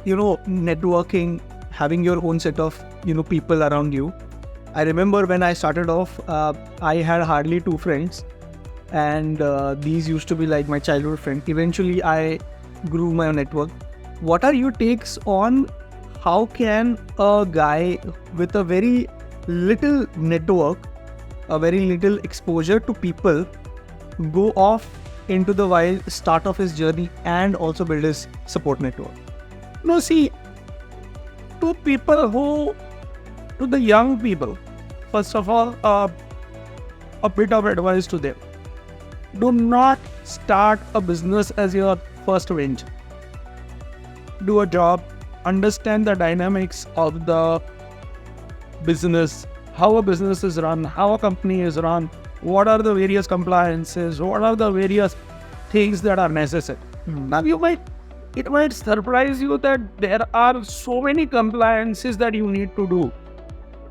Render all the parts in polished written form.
networking, having your own set of, people around you. I remember when I started off, I had hardly 2 friends, and these used to be like my childhood friends. Eventually, I grew my network. What are your takes on how can a guy with a very little network, a very little exposure to people, go off into the wild, start off his journey, and also build his support network? No, see, to the young people, first of all, a bit of advice to them. Do not start a business as your first venture. Do a job, understand the dynamics of the business, how a business is run, how a company is run, what are the various compliances, what are the various things that are necessary. Now it might surprise you that there are so many compliances that you need to do.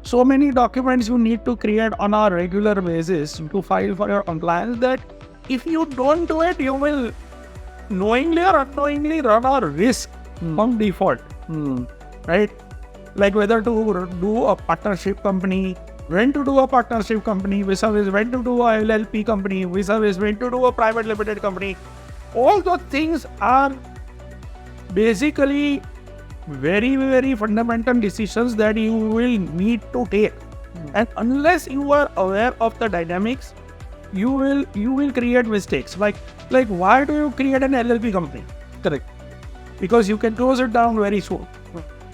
So many documents you need to create on a regular basis to file for your compliance that if you don't do it, you will knowingly or unknowingly run a risk on default. Right? Like whether to do a partnership company, when to do a partnership company, vis-a-vis when to do a LLP company, vis-a-vis when to do a private limited company. All those things are basically very, very fundamental decisions that you will need to take. And unless you are aware of the dynamics, you will create mistakes. Like why do you create an LLP company? Correct. Because you can close it down very soon.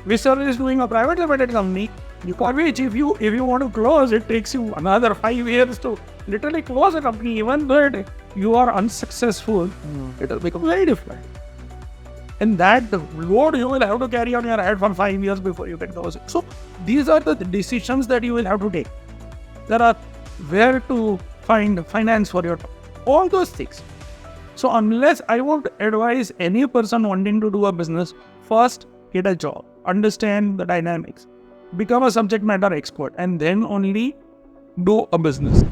Visa is doing a private limited company, for which if you want to close, it takes you another 5 years to literally close a company. Even though you are unsuccessful, it will become very difficult. And that load you will have to carry on your head for 5 years before you can close it. So these are the decisions that you will have to take. There are where to find finance for your all those things. So unless I would advise any person wanting to do a business, first get a job, understand the dynamics, become a subject matter expert, and then only do a business.